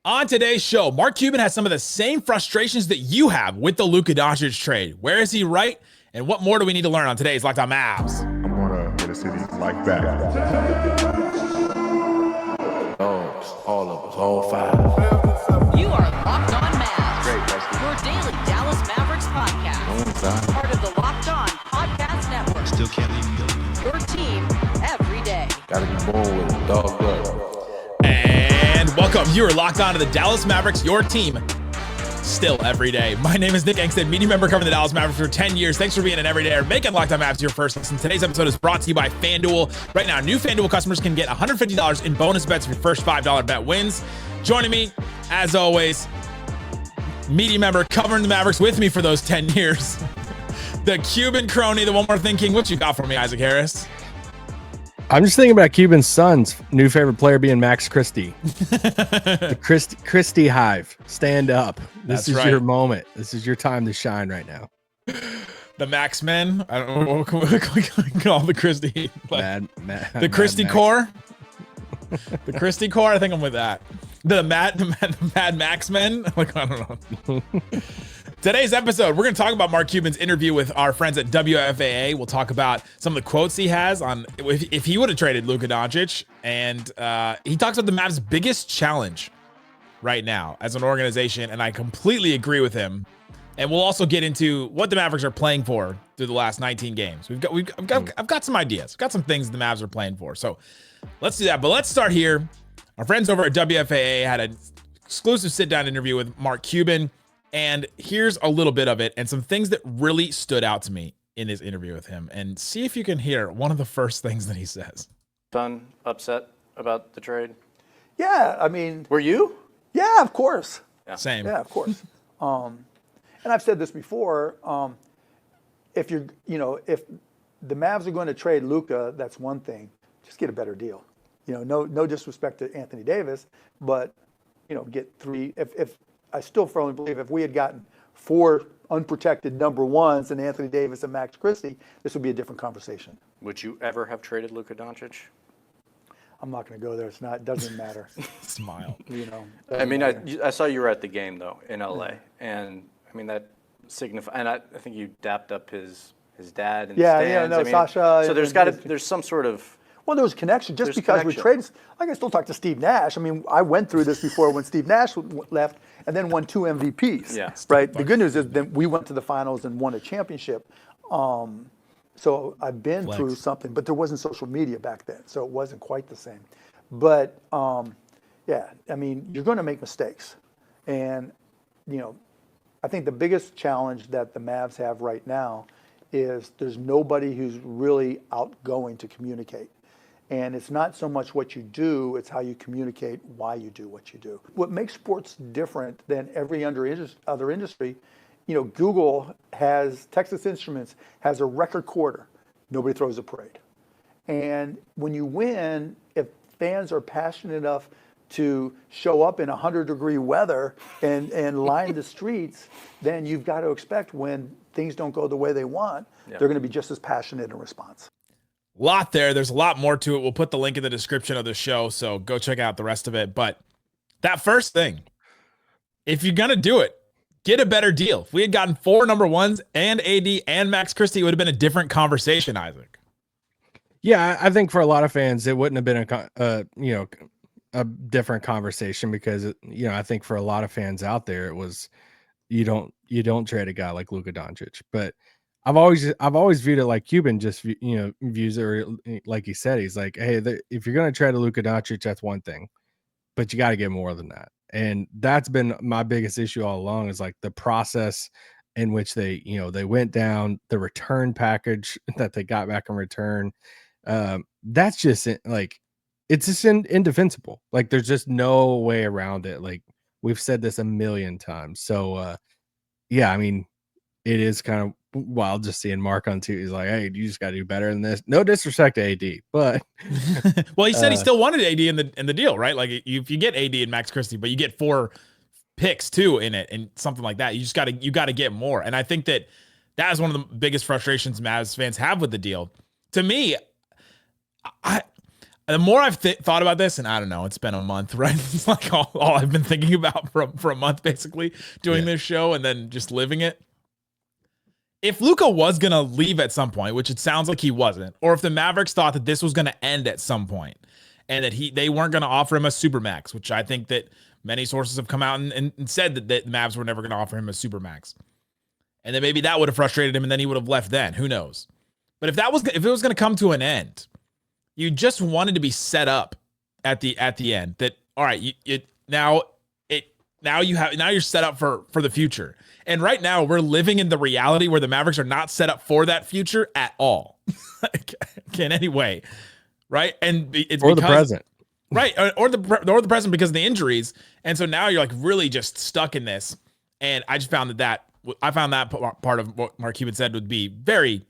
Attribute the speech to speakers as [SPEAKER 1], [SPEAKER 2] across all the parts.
[SPEAKER 1] On today's show, Mark Cuban has some of the same frustrations that you have with the Luka Doncic trade. Where is he right? And what more do we need to learn on today's Locked On Mavs?
[SPEAKER 2] I'm going to hit a city like that.
[SPEAKER 3] All of us, all five.
[SPEAKER 4] You are Locked On Mavs. Great, your daily Dallas Mavericks podcast. Part of the Locked On Podcast Network.
[SPEAKER 3] Still can't leave me.
[SPEAKER 4] Your team every day.
[SPEAKER 3] Gotta be born with it, dog blood.
[SPEAKER 1] And welcome. You are locked on to the Dallas Mavericks, your team, still every day. My name is Nick Angstadt, media member covering the Dallas Mavericks for 10 years. Thanks for being an everydayer, making Locked On Mavs your first listen. Today's episode is brought to you by FanDuel. Right now, new FanDuel customers can get $150 in bonus bets if your first $5 bet wins. Joining me, as always, media member covering the Mavericks with me for those 10 years, the Cuban crony, the one more thinking. What you got for me, Isaac Harris?
[SPEAKER 5] I'm just thinking about Cuban's son's new favorite player being Max Christie. The Christie Hive. Stand up. This is your moment. This is your time to shine right now.
[SPEAKER 1] The Max Men. I don't know what we call the Christie. The Christie Core. The Christie Core. I think I'm with that. The Mad Max Men. Like, I don't know. Today's episode, we're going to talk about Mark Cuban's interview with our friends at WFAA. We'll talk about some of the quotes he has on if he would have traded Luka Doncic. And he talks about the Mavs' biggest challenge right now as an organization. And I completely agree with him. And we'll also get into what the Mavericks are playing for through the last 19 games. I've got some ideas. I've got some things the Mavs are playing for. So let's do that. But let's start here. Our friends over at WFAA had an exclusive sit-down interview with Mark Cuban. And here's a little bit of it and some things that really stood out to me in this interview with him. And see if you can hear one of the first things that he says.
[SPEAKER 6] Son, upset about the trade?
[SPEAKER 7] Yeah, I mean...
[SPEAKER 6] Were you?
[SPEAKER 7] Yeah, of course.
[SPEAKER 6] Yeah.
[SPEAKER 1] Same.
[SPEAKER 7] Yeah, of course. And I've said this before, if the Mavs are going to trade Luka, that's one thing. Just get a better deal. No disrespect to Anthony Davis, but, get three... If I still firmly believe if we had gotten 4 unprotected number ones and Anthony Davis and Max Christie, this would be a different conversation.
[SPEAKER 6] Would you ever have traded Luka Doncic?
[SPEAKER 7] I'm not going to go there. It doesn't matter.
[SPEAKER 1] Smile.
[SPEAKER 6] I mean, I saw you were at the game though in LA, and I mean that signifies. And I think you dapped up his dad in the stands.
[SPEAKER 7] Sasha.
[SPEAKER 6] So there's some sort of.
[SPEAKER 7] Well, there was connection. Just because we traded, I can still talk to Steve Nash. I mean, I went through this before when Steve Nash left and then won 2 MVPs.
[SPEAKER 6] Yeah.
[SPEAKER 7] Right. The good news is that we went to the finals and won a championship. So I've been through something, but there wasn't social media back then, so it wasn't quite the same. But yeah, I mean, you're going to make mistakes, and I think the biggest challenge that the Mavs have right now is there's nobody who's really outgoing to communicate. And it's not so much what you do, it's how you communicate why you do what you do. What makes sports different than every other industry, Google has, Texas Instruments has a record quarter. Nobody throws a parade. And when you win, if fans are passionate enough to show up in 100-degree weather and line the streets, then you've got to expect when things don't go the way they want, they're going to be just as passionate in response.
[SPEAKER 1] Lot there. There's a lot more to it. We'll put the link in the description of the show, so go check out the rest of it. But that first thing, if you're going to do it, get a better deal. If we had gotten 4 number ones and AD and Max Christie, it would have been a different conversation, Isaac.
[SPEAKER 5] Yeah, I think for a lot of fans, it wouldn't have been a different conversation because I think for a lot of fans out there, it was you don't trade a guy like Luka Doncic. But I've always viewed it like Cuban just views it like he said. He's like, hey, if you're going to trade a Luka Doncic, that's one thing, but you got to get more than that. And that's been my biggest issue all along is like the process in which they went down, the return package that they got back in return. That's just like, it's just indefensible. Like there's just no way around it. Like we've said this a million times. So yeah, I mean, it is kind of wild just seeing Mark on TV. He's like, hey, you just got to do better than this. No disrespect to AD, but
[SPEAKER 1] well, he said he still wanted AD in the deal, right? Like if you get AD and Max Christie, but you get 4 picks too in it and something like that, you got to get more. And I think that is one of the biggest frustrations Mavs fans have with the deal. To me, the more I've thought about this, and I don't know, it's been a month, right? It's like all I've been thinking about for a month, basically, doing this show and then just living it. If Luka was going to leave at some point, which it sounds like he wasn't, or if the Mavericks thought that this was going to end at some point and that they weren't going to offer him a supermax, which I think that many sources have come out and said that the Mavs were never going to offer him a supermax. And then maybe that would have frustrated him and then he would have left then. Who knows? But if it was going to come to an end, you just wanted to be set up at the end that, all right, now you're set up for the future. And right now we're living in the reality where the Mavericks are not set up for that future at all in any way. Right. And it's
[SPEAKER 5] or the present.
[SPEAKER 1] Right. Or the present because of the injuries. And so now you're like really just stuck in this. And I just found that part of what Mark Cuban said would be very,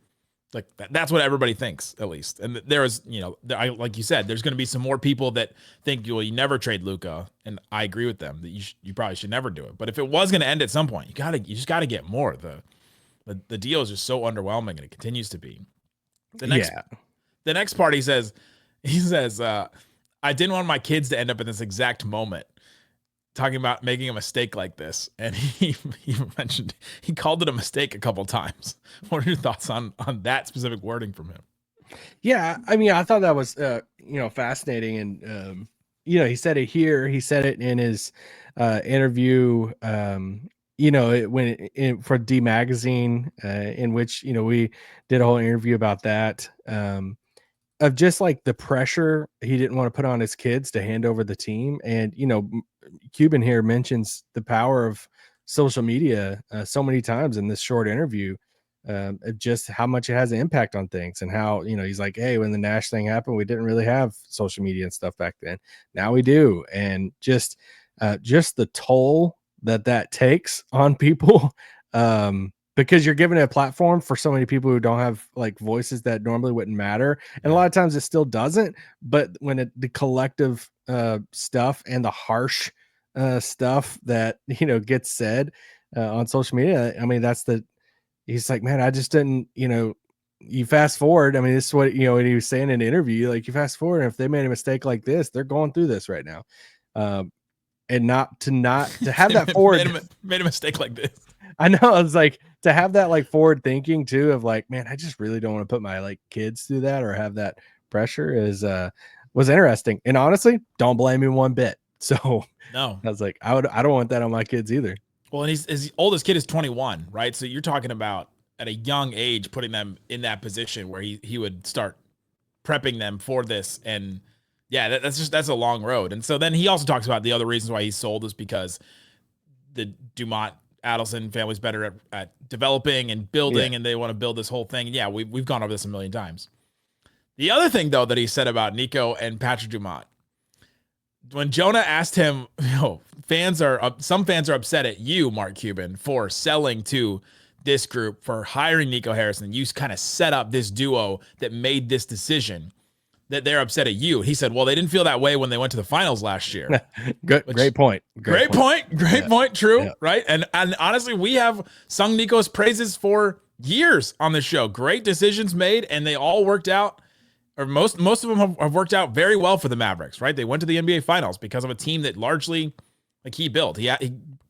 [SPEAKER 1] like, that's what everybody thinks, at least. And there is, like you said, there's going to be some more people that think, well, you never trade Luka, and I agree with them that you probably should never do it. But if it was going to end at some point, you just got to get more. The deal is just so underwhelming, and it continues to be. The next part, he says, I didn't want my kids to end up in this exact moment, talking about making a mistake like this. And he mentioned, he called it a mistake a couple times. What are your thoughts on that specific wording from him?
[SPEAKER 5] Yeah, I mean, I thought that was, fascinating. And, he said it here. He said it in his interview, for D Magazine, in which, we did a whole interview about that, of just like the pressure he didn't want to put on his kids to hand over the team. And, Cuban here mentions the power of social media so many times in this short interview, just how much it has an impact on things, and how, he's like, hey, when the Nash thing happened, we didn't really have social media and stuff back then. Now we do. And just the toll that takes on people, because you're giving a platform for so many people who don't have like voices that normally wouldn't matter. And a lot of times it still doesn't, but when the collective stuff and the harsh stuff that, gets said on social media, I mean, he's like, man, I just didn't, you fast forward. I mean, this is what, what he was saying in the interview, like you fast forward, and if they made a mistake like this, they're going through this right now. And not to have that forward
[SPEAKER 1] made a mistake like this.
[SPEAKER 5] I know. I was like, to have that like forward thinking too, of like, man, I just really don't want to put my like kids through that or have that pressure was interesting. And honestly, don't blame me one bit. So
[SPEAKER 1] no,
[SPEAKER 5] I was like, I don't want that on my kids either.
[SPEAKER 1] Well, and his oldest kid is 21, right? So you're talking about at a young age, putting them in that position where he would start prepping them for this. And yeah, that's a long road. And so then he also talks about the other reasons why he sold is because the Dumont Adelson family's better at developing and building, and they want to build this whole thing. Yeah, we've gone over this a million times. The other thing, though, that he said about Nico and Patrick Dumont, when Jonah asked him, some fans are upset at you, Mark Cuban, for selling to this group, for hiring Nico Harrison. You kind of set up this duo that made this decision, that they're upset at you. He said, well, they didn't feel that way when they went to the finals last year.
[SPEAKER 5] Great point.
[SPEAKER 1] Great point. True. Yeah. Right. And honestly, we have sung Nico's praises for years on the show. Great decisions made, and they all worked out, or most of them have worked out very well for the Mavericks, right? They went to the NBA finals because of a team that largely like he built. He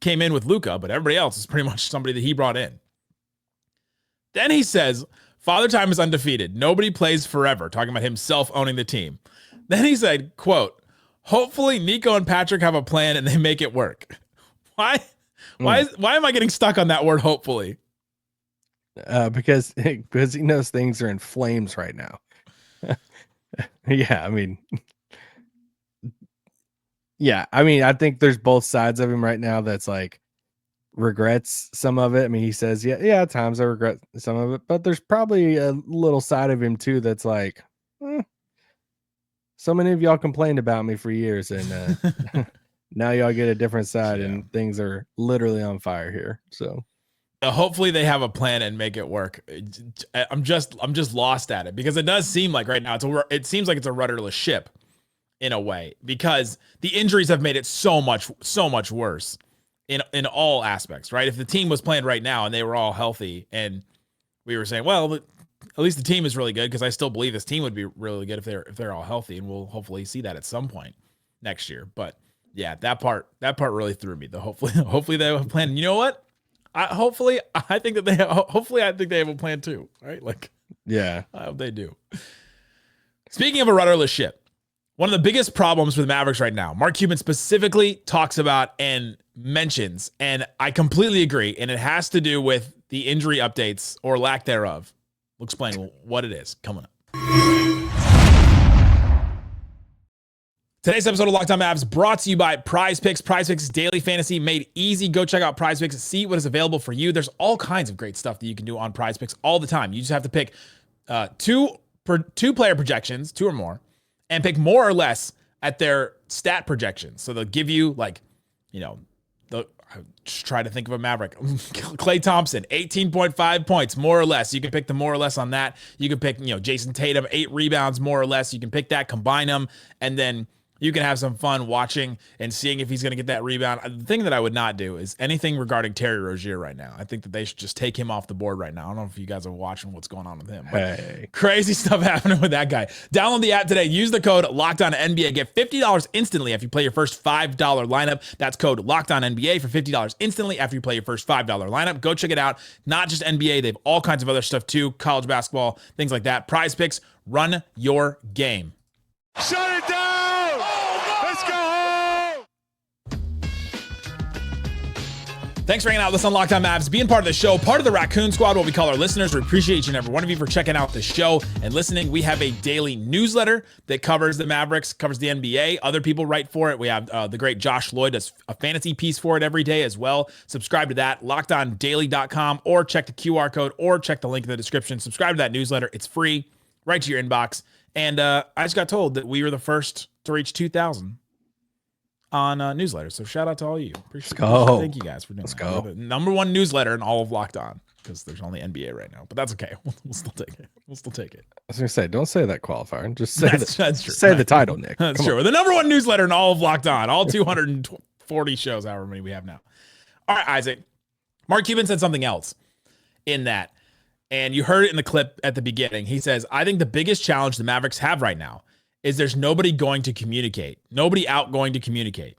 [SPEAKER 1] came in with Luka, but everybody else is pretty much somebody that he brought in. Then he says, Father Time is undefeated. Nobody plays forever, talking about himself owning the team. Then he said, quote, hopefully Nico and Patrick have a plan and they make it work. Why am I getting stuck on that word, hopefully?
[SPEAKER 5] Because he knows things are in flames right now. I mean, I think there's both sides of him right now that's like, regrets some of it. I mean, he says, yeah, at times I regret some of it, but there's probably a little side of him too that's like, so many of y'all complained about me for years, and now y'all get a different side, and things are literally on fire here. So
[SPEAKER 1] hopefully they have a plan and make it work. I'm just lost at it, because it does seem like right now it seems like it's a rudderless ship in a way, because the injuries have made it so much worse in all aspects, right? If the team was playing right now and they were all healthy, and we were saying, well, at least the team is really good, because I still believe this team would be really good if they're all healthy, and we'll hopefully see that at some point next year. But yeah, that part really threw me. Hopefully they have a plan. You know what? I think they have a plan too. Right? Like,
[SPEAKER 5] yeah,
[SPEAKER 1] I hope they do. Speaking of a rudderless ship, one of the biggest problems with the Mavericks right now, Mark Cuban specifically talks about and mentions, and I completely agree, and it has to do with the injury updates or lack thereof. We'll explain what it is coming up. Today's episode of Locked On Mavs brought to you by Prize Picks. Prize Picks is daily fantasy made easy. Go check out Prize Picks, see what is available for you. There's all kinds of great stuff that you can do on Prize Picks all the time. You just have to pick two player projections, two or more, and pick more or less at their stat projections. So they'll give you, like, just try to think of a Maverick. Klay Thompson, 18.5 points, more or less. You can pick the more or less on that. You can pick, Jason Tatum, 8 rebounds, more or less. You can pick that, combine them, and then you can have some fun watching and seeing if he's going to get that rebound. The thing that I would not do is anything regarding Terry Rozier right now. I think that they should just take him off the board right now. I don't know if you guys are watching what's going on with him.
[SPEAKER 5] Hey.
[SPEAKER 1] Crazy stuff happening with that guy. Download the app today. Use the code LOCKEDONNBA. Get $50 instantly after you play your first $5 lineup. That's code LOCKEDONNBA for $50 instantly after you play your first $5 lineup. Go check it out. Not just NBA. They have all kinds of other stuff too. College basketball, things like that. Prize Picks. Run your game.
[SPEAKER 2] Shut it down! Let's go home!
[SPEAKER 1] Thanks for hanging out with us on Locked On Mavs, being part of the show, part of the Raccoon Squad, what we call our listeners. We appreciate each and every one of you for checking out the show and listening. We have a daily newsletter that covers the Mavericks, covers the NBA. Other people write for it. We have the great Josh Lloyd does a fantasy piece for it every day as well. Subscribe to that, lockedondaily.com, or check the QR code, or check the link in the description. Subscribe to that newsletter. It's free, right to your inbox. And I just got told that we were the first to reach 2,000 on newsletters. So shout out to all you. Appreciate it. Thank you guys for doing that.
[SPEAKER 5] Go.
[SPEAKER 1] We're the number one newsletter in all of Locked On, because there's only NBA right now. But that's okay. We'll still take it. We'll still take it.
[SPEAKER 5] I was going to say, don't say that qualifier. Just say
[SPEAKER 1] that's true.
[SPEAKER 5] Say the title, Nick.
[SPEAKER 1] That's true. We're the number one newsletter in all of Locked On. All 240 shows, however many we have now. All right, Isaac. Mark Cuban said something else in that. And you heard it in the clip at the beginning. He says, I think the biggest challenge the Mavericks have right now is there's nobody going to communicate. Nobody out going to communicate.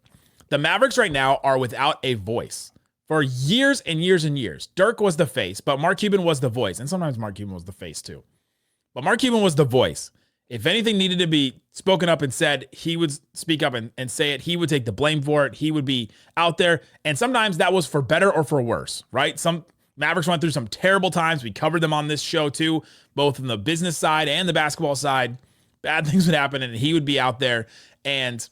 [SPEAKER 1] The Mavericks right now are without a voice. For years and years and years, Dirk was the face, but Mark Cuban was the voice. And sometimes Mark Cuban was the face too. But Mark Cuban was the voice. If anything needed to be spoken up and said, he would speak up and say it. He would take the blame for it. He would be out there. And sometimes that was for better or for worse, right? Some Mavericks went through some terrible times. We covered them on this show too, both on the business side and the basketball side. Bad things would happen, and he would be out there. And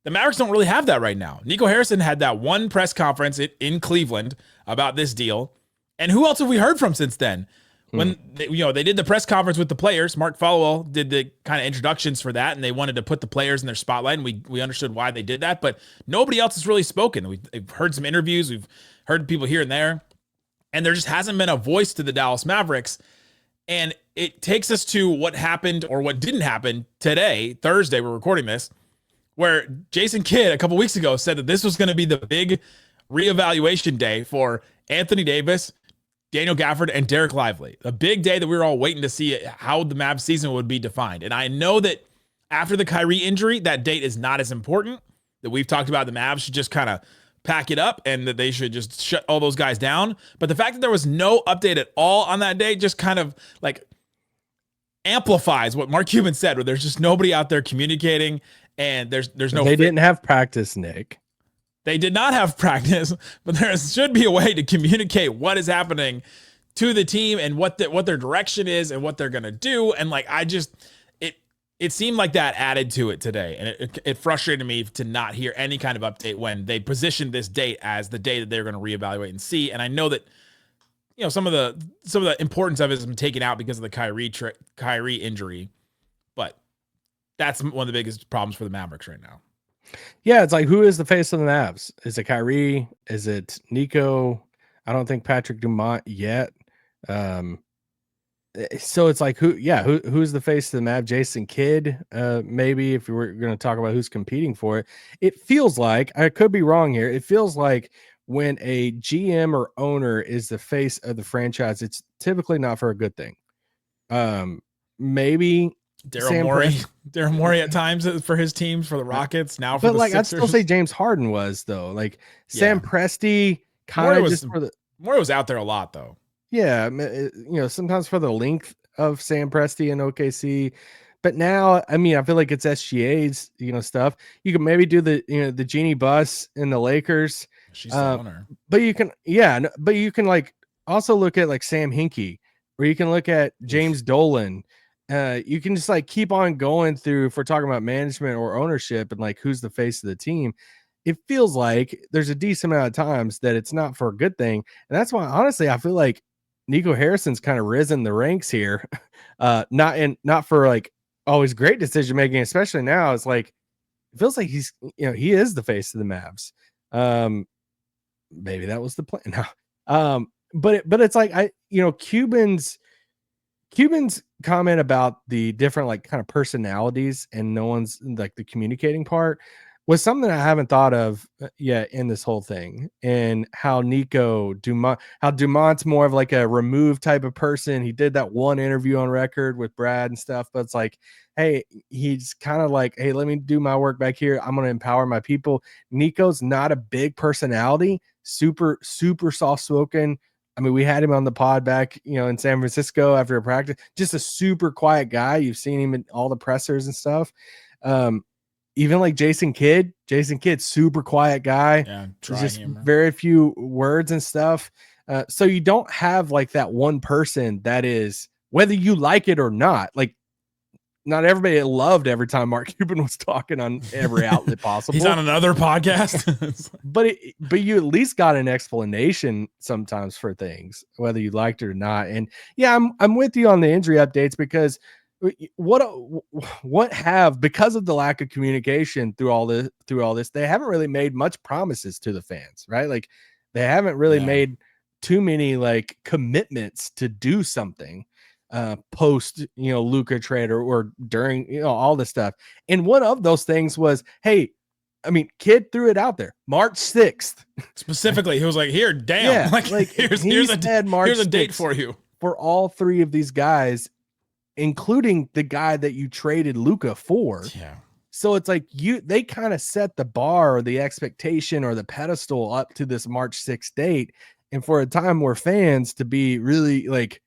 [SPEAKER 1] the Mavericks don't really have that right now. Nico Harrison had that one press conference in Cleveland about this deal. And who else have we heard from since then? When they did the press conference with the players, Mark Followell did the kind of introductions for that, and they wanted to put the players in their spotlight, and we understood why they did that. But nobody else has really spoken. We've heard some interviews. We've heard people here and there. And there just hasn't been a voice to the Dallas Mavericks. And it takes us to what happened or what didn't happen today, Thursday, we're recording this, where Jason Kidd a couple weeks ago said that this was going to be the big reevaluation day for Anthony Davis, Daniel Gafford, and Dereck Lively. A big day that we were all waiting to see how the Mavs season would be defined. And I know that after the Kyrie injury, that date is not as important, that we've talked about the Mavs should just kind of pack it up and that they should just shut all those guys down. But the fact that there was no update at all on that day just kind of like amplifies what Mark Cuban said, where there's just nobody out there communicating, and there's no.
[SPEAKER 5] They didn't have practice, Nick.
[SPEAKER 1] They did not have practice, but there should be a way to communicate what is happening to the team and what their direction is and what they're gonna do. And like it seemed like that added to it today, and it frustrated me to not hear any kind of update when they positioned this date as the day that they're going to reevaluate and see. And I know that some of the importance of it has been taken out because of the Kyrie injury, but that's one of the biggest problems for the Mavericks right now.
[SPEAKER 5] Yeah, it's like, who is the face of the Mavs? Is it Kyrie? Is it Nico? I don't think Patrick Dumont yet. So it's like, who's the face of the Mavs? Jason Kidd, maybe, if we were going to talk about who's competing for it. It feels like, I could be wrong here, it feels like when a GM or owner is the face of the franchise, it's typically not for a good thing. Maybe
[SPEAKER 1] Daryl Morey at times for his teams, for the Rockets. Now for the Sixers.
[SPEAKER 5] I'd still say James Harden was though. Like Sam Presti kind of just for the
[SPEAKER 1] Morey was out there a lot though.
[SPEAKER 5] Yeah, sometimes for the length of Sam Presti and OKC. But now, I mean, I feel like it's SGA's, stuff. You can maybe do the Jeannie Buss in the Lakers.
[SPEAKER 1] She's the owner.
[SPEAKER 5] But you can like also look at like Sam Hinkie, or you can look at James Dolan. You can just like keep on going through if we're talking about management or ownership and like who's the face of the team. It feels like there's a decent amount of times that it's not for a good thing. And that's why, honestly, I feel like Nico Harrison's kind of risen the ranks here. Not for like always great decision making, especially now. It's like it feels like he's he is the face of the Mavs. Maybe that was the plan. But it's like Cuban's comment about the different like kind of personalities and no one's like the communicating part was something I haven't thought of yet in this whole thing, and how Dumont's more of like a removed type of person. He did that one interview on record with Brad and stuff, but it's like, hey, he's kind of like, hey, let me do my work back here. I'm going to empower my people. Nico's not a big personality, super, super soft spoken. I mean, we had him on the pod back, in San Francisco after a practice, just a super quiet guy. You've seen him in all the pressers and stuff. Even like Jason Kidd, super quiet guy.
[SPEAKER 1] Yeah,
[SPEAKER 5] just very few words and stuff. So you don't have like that one person that is, whether you like it or not, like not everybody loved every time Mark Cuban was talking on every outlet possible.
[SPEAKER 1] He's on another podcast.
[SPEAKER 5] but you at least got an explanation sometimes for things, whether you liked it or not. And yeah, I'm with you on the injury updates, because because of the lack of communication through all this, they haven't really made much promises to the fans, right? Like they haven't really made too many like commitments to do something post Luka trade or during all this stuff. And one of those things was, hey, I mean, Kid threw it out there, March 6th.
[SPEAKER 1] Specifically, he was like, here, damn.
[SPEAKER 5] Yeah,
[SPEAKER 1] here's a date for you.
[SPEAKER 5] For all three of these guys, including the guy that you traded Luka for.
[SPEAKER 1] Yeah.
[SPEAKER 5] So it's like they kind of set the bar or the expectation or the pedestal up to this March 6th date. And for a time where fans to be really like,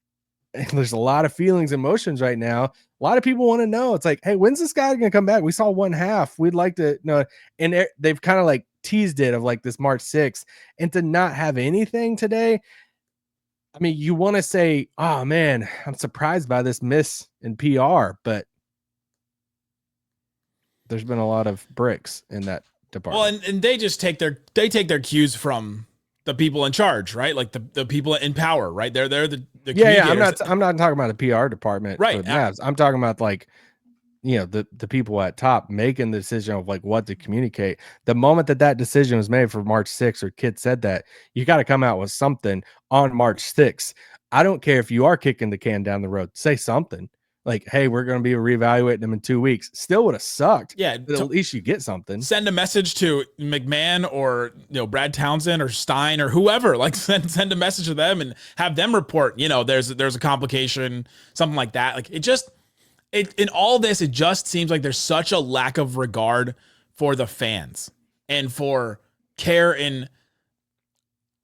[SPEAKER 5] there's a lot of feelings and emotions right now. A lot of people want to know. It's like, hey, when's this guy going to come back? We saw one half. We'd like to know. And they've kind of like teased it of like this March 6th, and to not have anything today. I mean, you want to say, oh man, I'm surprised by this miss in PR, but there's been a lot of bricks in that department.
[SPEAKER 1] Well, and they just take their cues from the people in charge, right? Like the people in power, right? They're the
[SPEAKER 5] yeah. I'm not talking about the PR department,
[SPEAKER 1] right?
[SPEAKER 5] For the Mavs. I'm talking about like, the people at top making the decision of like what to communicate. The moment that decision was made for March 6th, or Kid said that, you got to come out with something on March 6th. I don't care if you are kicking the can down the road. Say something like, hey, we're going to be reevaluating them in 2 weeks. Still would have sucked.
[SPEAKER 1] Yeah.
[SPEAKER 5] But at least you get something.
[SPEAKER 1] Send a message to McMahon or, Brad Townsend or Stein or whoever, like send a message to them and have them report, there's a complication, something like that. Like in all this, it just seems like there's such a lack of regard for the fans and for care in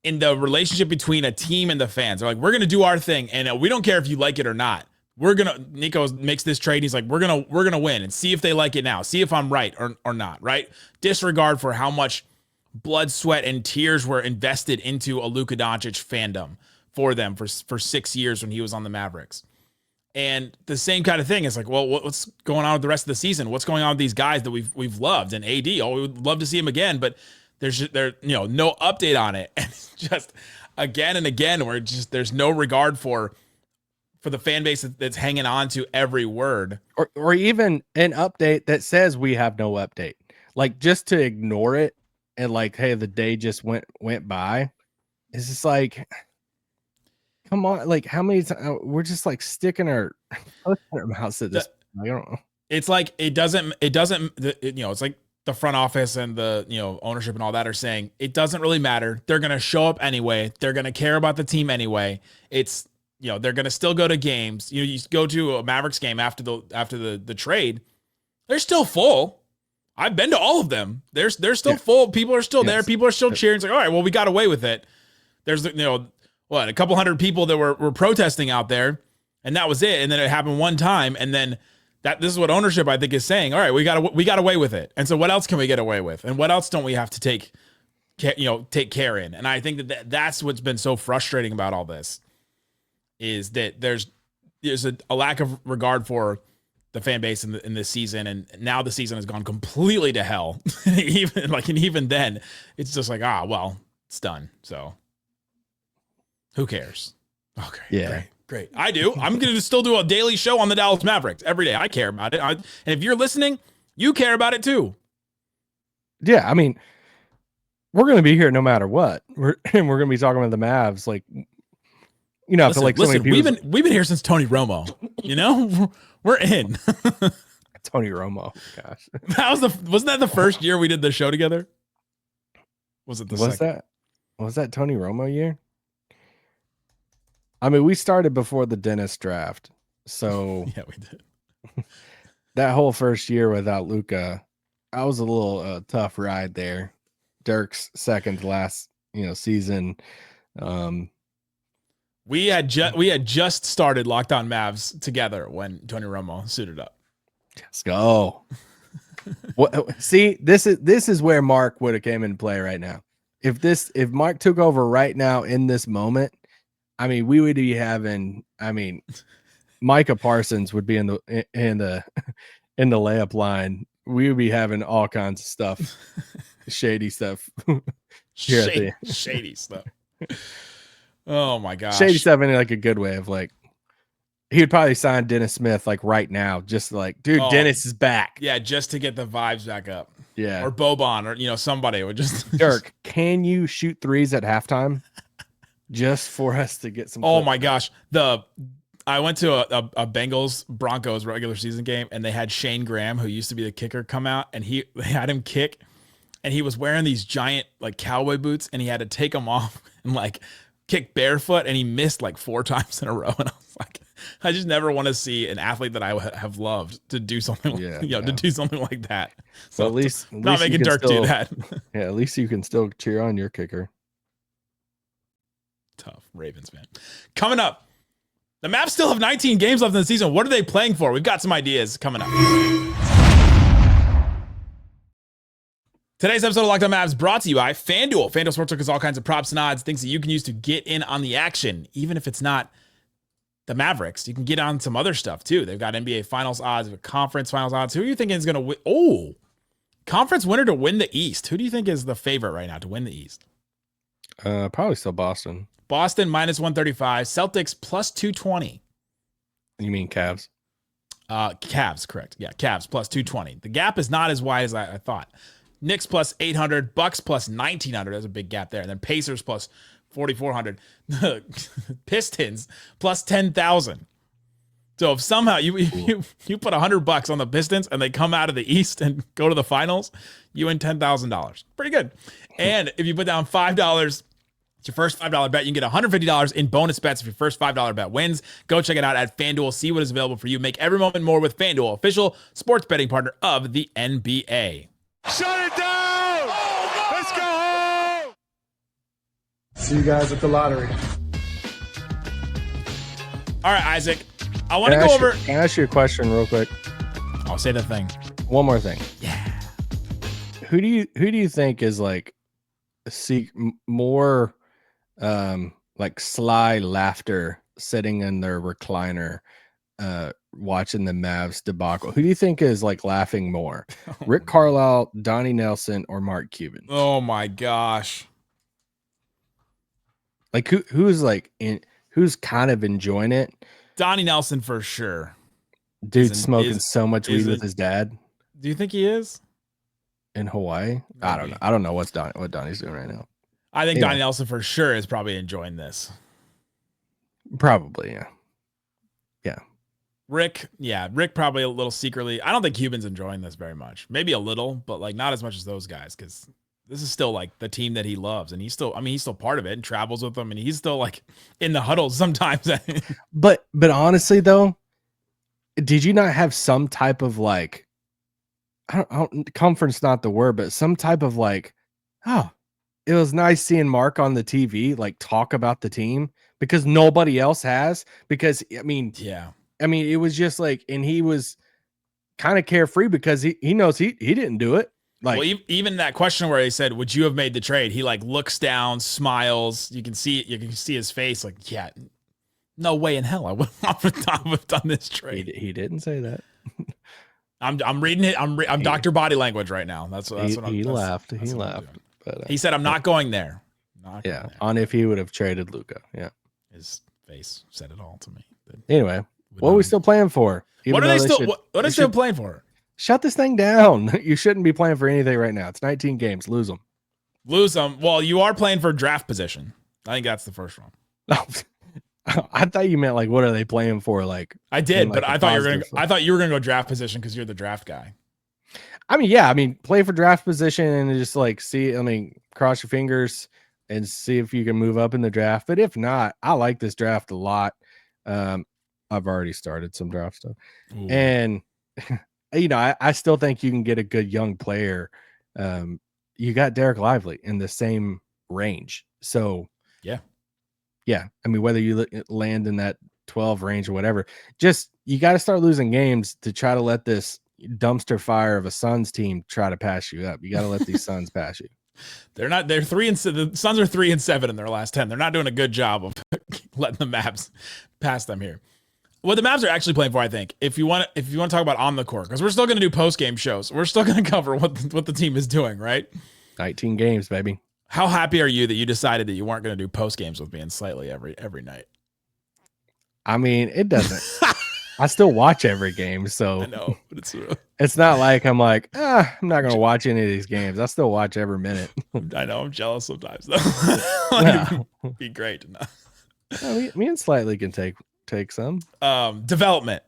[SPEAKER 1] the relationship between a team and the fans. They're like, we're going to do our thing, and we don't care if you like it or not. Nico makes this trade. He's like, we're going to win and see if they like it now. See if I'm right or not, right? Disregard for how much blood, sweat, and tears were invested into a Luka Doncic fandom for them for 6 years when he was on the Mavericks. And the same kind of thing is like, well, what's going on with the rest of the season? What's going on with these guys that we've loved? And AD, we would love to see him again, but there's no update on it. And it's just again and again, where there's no regard for the fan base that's hanging on to every word,
[SPEAKER 5] or even an update that says we have no update, like just to ignore it and like, hey, the day just went by. It's just like, come on, like how many times we're just like sticking our mouths at this. I don't know.
[SPEAKER 1] It's like it doesn't. It's like the front office and the ownership and all that are saying it doesn't really matter. They're gonna show up anyway. They're gonna care about the team anyway. It's they're going to still go to games. You go to a Mavericks game after the trade. They're still full. I've been to all of them. They're still full. People are still there. People are still cheering. It's like, all right, well, we got away with it. There's, a couple hundred people that were protesting out there, and that was it. And then it happened one time, and then this is what ownership, I think, is saying. All right, we got away with it. And so what else can we get away with? And what else don't we have to take care in? And I think that's what's been so frustrating about all this, is that there's a lack of regard for the fan base in this season, and now the season has gone completely to hell. even then, it's just like, well, it's done. So who cares? Okay,
[SPEAKER 5] yeah,
[SPEAKER 1] great. I do. I'm going to still do a daily show on the Dallas Mavericks every day. I care about it. And if you're listening, you care about it too.
[SPEAKER 5] Yeah, I mean, we're going to be here no matter what. We're going to be talking about the Mavs, like, I feel like so many people.
[SPEAKER 1] We've been here since Tony Romo. We're in.
[SPEAKER 5] Tony Romo, gosh,
[SPEAKER 1] wasn't that the first year we did the show together? Was it the second?
[SPEAKER 5] Was that Tony Romo year? I mean, we started before the Dennis draft, so
[SPEAKER 1] yeah, we did.
[SPEAKER 5] That whole first year without Luka, I was a little tough ride there. Dirk's second to last, season.
[SPEAKER 1] We had just started Locked On Mavs together when Tony Romo suited up.
[SPEAKER 5] Let's go. See, this is where Mark would have came into play right now. If Mark took over right now in this moment, I mean, we would be having. I mean, Micah Parsons would be in the layup line. We would be having all kinds of stuff, shady stuff.
[SPEAKER 1] Shady stuff. Oh my gosh.
[SPEAKER 5] Shady stuff in like a good way of like, he'd probably sign Dennis Smith like right now, just like, dude, Dennis is back.
[SPEAKER 1] Yeah, just to get the vibes back up.
[SPEAKER 5] Yeah.
[SPEAKER 1] Or Boban, or somebody would just
[SPEAKER 5] Dirk, can you shoot threes at halftime? Just for us to get some.
[SPEAKER 1] Oh my gosh. I went to a Bengals Broncos regular season game, and they had Shane Graham, who used to be the kicker, come out, and they had him kick, and he was wearing these giant like cowboy boots, and he had to take them off and like kick barefoot, and he missed like 4 times in a row. And I was like, I just never want to see an athlete that I have loved to do something, to do something like that. So
[SPEAKER 5] at least
[SPEAKER 1] not making Dirk do that.
[SPEAKER 5] Yeah, at least you can still cheer on your kicker.
[SPEAKER 1] Tough Ravens, man. Coming up, the Mavs still have 19 games left in the season. What are they playing for? We've got some ideas coming up. Today's episode of Locked On Mavs brought to you by FanDuel. FanDuel Sportsbook has all kinds of props and odds, things that you can use to get in on the action. Even if it's not the Mavericks, you can get on some other stuff too. They've got NBA Finals odds, conference Finals odds. Who are you thinking is going to win? Oh, conference winner to win the East. Who do you think is the favorite right now to win the East?
[SPEAKER 5] Probably still Boston.
[SPEAKER 1] Boston minus 135. Celtics plus 220.
[SPEAKER 5] You mean Cavs?
[SPEAKER 1] Cavs, correct. Yeah, Cavs plus 220. The gap is not as wide as I thought. Knicks plus 800, Bucks plus 1900. There's a big gap there. And then Pacers plus 4,400. Pistons plus 10,000. So if somehow you put $100 on the Pistons and they come out of the East and go to the finals, you win $10,000. Pretty good. And if you put down $5, it's your first $5 bet. You can get $150 in bonus bets if your first $5 bet wins. Go check it out at FanDuel. See what is available for you. Make every moment more with FanDuel, official sports betting partner of the NBA.
[SPEAKER 2] Shut it down! Oh, no! Let's go home!
[SPEAKER 8] See you guys at the lottery.
[SPEAKER 1] All right, Isaac. I want to go over.
[SPEAKER 5] Can I ask you a question real quick?
[SPEAKER 1] I'll say the thing.
[SPEAKER 5] One more thing.
[SPEAKER 1] Yeah.
[SPEAKER 5] Who do you think is like more like sly laughter sitting in their recliner watching the Mavs debacle? Who do you think is like laughing more? Rick Carlisle, Donnie Nelson, or Mark Cuban?
[SPEAKER 1] Oh my gosh.
[SPEAKER 5] Like who's kind of enjoying it?
[SPEAKER 1] Donnie Nelson for sure.
[SPEAKER 5] Dude smoking so much weed with his dad.
[SPEAKER 1] Do you think he is?
[SPEAKER 5] In Hawaii? Maybe. I don't know. I don't know what Donnie's doing right now.
[SPEAKER 1] I think Donnie Nelson for sure is probably enjoying this.
[SPEAKER 5] Probably, yeah. Yeah.
[SPEAKER 1] Rick probably a little secretly. I don't think Cuban's enjoying this very much. Maybe a little, but like not as much as those guys, because this is still like the team that he loves, and he's still part of it and travels with them, and he's still like in the huddles sometimes.
[SPEAKER 5] But honestly though, did you not have some type of like, I don't comfort's not the word, but some type of like, oh, it was nice seeing Mark on the TV like talk about the team because nobody else has. Because I mean, it was just like, and he was kind of carefree because he knows he didn't do it. Like,
[SPEAKER 1] well, even that question where he said, "Would you have made the trade?" He like looks down, smiles. You can see his face. Like, yeah, no way in hell I would have done this trade.
[SPEAKER 5] He didn't say that.
[SPEAKER 1] I'm reading it. I'm Dr. Body Language right now. That's what
[SPEAKER 5] he laughed. He laughed. But
[SPEAKER 1] he said, "I'm not going there."
[SPEAKER 5] On if he would have traded Luka. Yeah,
[SPEAKER 1] his face said it all to me.
[SPEAKER 5] Anyway, what are we still playing for?
[SPEAKER 1] What are they still playing for?
[SPEAKER 5] Shut this thing down. You shouldn't be playing for anything right now. It's 19 games. Lose them.
[SPEAKER 1] Well, you are playing for draft position. I think that's the first one.
[SPEAKER 5] I thought you meant like, what are they playing for? Like,
[SPEAKER 1] I did, but I thought you were gonna go draft position because you're the draft guy.
[SPEAKER 5] I mean, yeah, play for draft position and just like see. Cross your fingers and see if you can move up in the draft. But if not, I like this draft a lot. I've already started some draft stuff, and I still think you can get a good young player. You got Dereck Lively in the same range, so yeah. Whether you land in that 12 range or whatever, just you got to start losing games to try to let this dumpster fire of a Suns team try to pass you up. You got to let these Suns pass you.
[SPEAKER 1] They're 3-7. The Suns are 3-7 in their last 10. They're not doing a good job of letting the Mavs pass them here. What the Mavs are actually playing for, I think, if you want to talk about on the court, because we're still going to do post game shows. We're still going to cover what the team is doing, right?
[SPEAKER 5] 19 games, baby.
[SPEAKER 1] How happy are you that you decided that you weren't going to do post games with me and Slightly every night?
[SPEAKER 5] It doesn't. I still watch every game, so
[SPEAKER 1] I know, but
[SPEAKER 5] it's not like I'm like, I'm not going to watch any of these games. I still watch every minute.
[SPEAKER 1] I know, I'm jealous sometimes though. It'd be great to know.
[SPEAKER 5] Me and Slightly can take some.
[SPEAKER 1] Development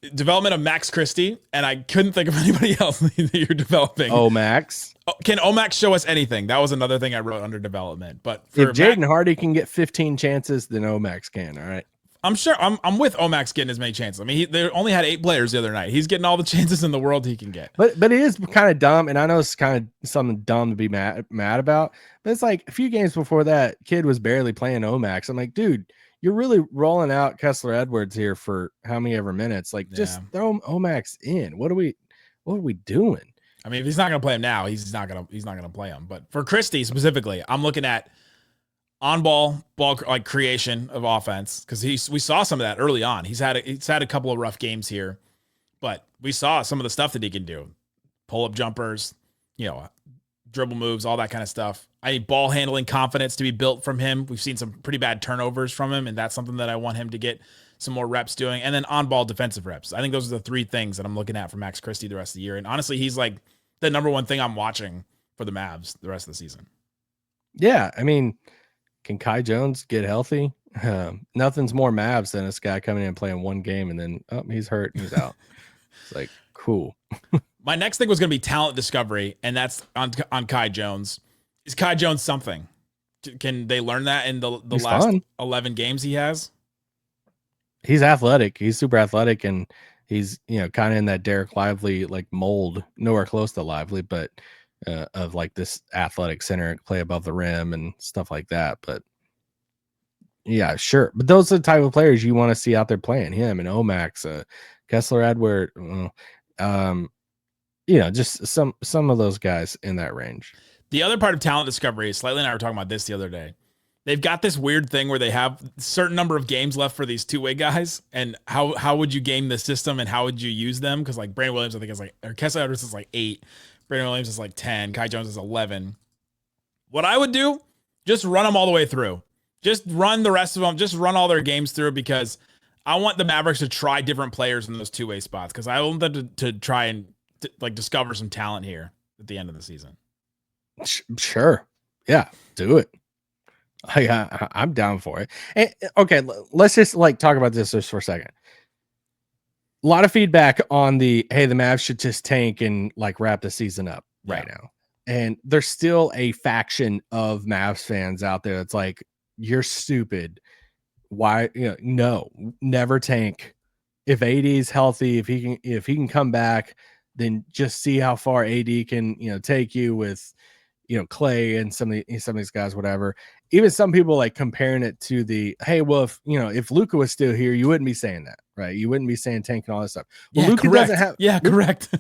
[SPEAKER 1] of Max Christie, and I couldn't think of anybody else that you're developing.
[SPEAKER 5] Max.
[SPEAKER 1] Can Max show us anything? That was another thing I wrote under development. But
[SPEAKER 5] if Jaden Hardy can get 15 chances, then Max can. All right.
[SPEAKER 1] I'm sure I'm with Max getting as many chances. They only had 8 players the other night. He's getting all the chances in the world he can get.
[SPEAKER 5] But it is kind of dumb, and I know it's kind of something dumb to be mad about. But it's like a few games before that, kid was barely playing Max. I'm like, dude, you're really rolling out Kessler Edwards here for how many ever minutes? Like, just throw Max in. What are we doing?
[SPEAKER 1] If he's not going to play him now, he's not going to play him. But for Christie specifically, I'm looking at ball like creation of offense, because we saw some of that early on. He's had a couple of rough games here, but we saw some of the stuff that he can do: pull up jumpers, dribble moves, all that kind of stuff. I need ball handling confidence to be built from him. We've seen some pretty bad turnovers from him, and that's something that I want him to get some more reps doing. And then on-ball defensive reps. I think those are the 3 things that I'm looking at for Max Christie the rest of the year. And honestly, he's like the number one thing I'm watching for the Mavs the rest of the season.
[SPEAKER 5] Yeah, can Kai Jones get healthy? Nothing's more Mavs than this guy coming in and playing one game and then he's hurt and he's out. It's like, cool.
[SPEAKER 1] My next thing was going to be talent discovery, and that's on Kai Jones. Is Kai Jones something? Can they learn that in the last 11 games he has?
[SPEAKER 5] He's athletic. He's super athletic, and he's kind of in that Dereck Lively like mold. Nowhere close to Lively, but of like this athletic center, play above the rim and stuff like that. But yeah, sure. But those are the type of players you want to see out there playing. Him and Max, Kessler Edward, just some of those guys in that range.
[SPEAKER 1] The other part of talent discovery, Slightly and I were talking about this the other day. They've got this weird thing where they have a certain number of games left for these two-way guys, and how would you game the system and how would you use them? Because like Brandon Williams, I think or Kessler Edwards is like 8, Brandon Williams is like 10, Kai Jones is 11. What I would do, just run them all the way through. Just run the rest of them. Just run all their games through, because I want the Mavericks to try different players in those two-way spots, because I want them to try and like discover some talent here at the end of the season.
[SPEAKER 5] Sure. Yeah, do it. I'm down for it. And, okay, let's just like talk about this just for a second. A lot of feedback on the Mavs should just tank and like wrap the season up right now. And there's still a faction of Mavs fans out there that's like, you're stupid. Why? No, never tank. If AD is healthy, if he can come back, then just see how far AD can, take you with, Clay and some of these guys, whatever. Even some people like comparing it to hey, well, if Luka was still here, you wouldn't be saying that, right? You wouldn't be saying tank and all this stuff. Well, Luka doesn't have,
[SPEAKER 1] correct.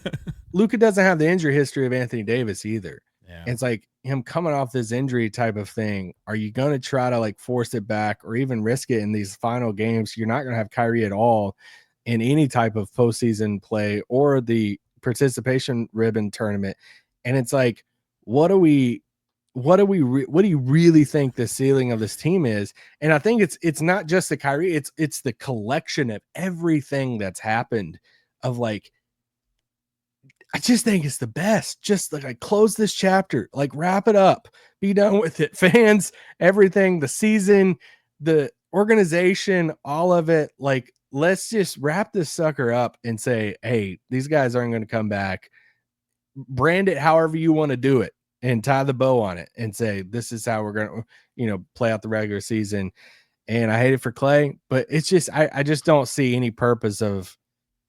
[SPEAKER 5] Luka doesn't have the injury history of Anthony Davis either.
[SPEAKER 1] Yeah.
[SPEAKER 5] And it's like him coming off this injury type of thing. Are you going to try to like force it back or even risk it in these final games? You're not going to have Kyrie at all in any type of postseason play or the participation ribbon tournament. And it's like, what do you really think the ceiling of this team is? And I think it's not just the Kyrie, it's the collection of everything that's happened of like, I just think it's the best. Just like close this chapter, like wrap it up, be done with it. Fans, everything, the season, the organization, all of it. Like, let's just wrap this sucker up and say, hey, these guys aren't going to come back. Brand it however you want to do it and tie the bow on it and say, this is how we're going to, play out the regular season. And I hate it for Clay, but it's just, I just don't see any purpose of,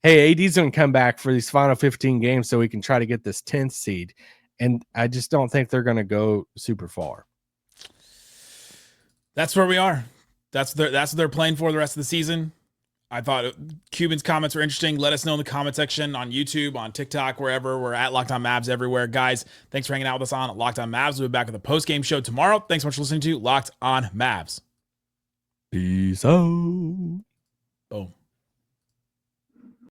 [SPEAKER 5] hey, AD's going to come back for these final 15 games so we can try to get this 10th seed. And I just don't think they're going to go super far.
[SPEAKER 1] That's where we are. That's what they're playing for the rest of the season. I thought Cuban's comments were interesting. Let us know in the comment section on YouTube, on TikTok, wherever. We're at Locked On Mavs everywhere. Guys, thanks for hanging out with us on Locked On Mavs. We'll be back with a post-game show tomorrow. Thanks so much for listening to Locked On Mavs.
[SPEAKER 5] Peace out.
[SPEAKER 1] Boom.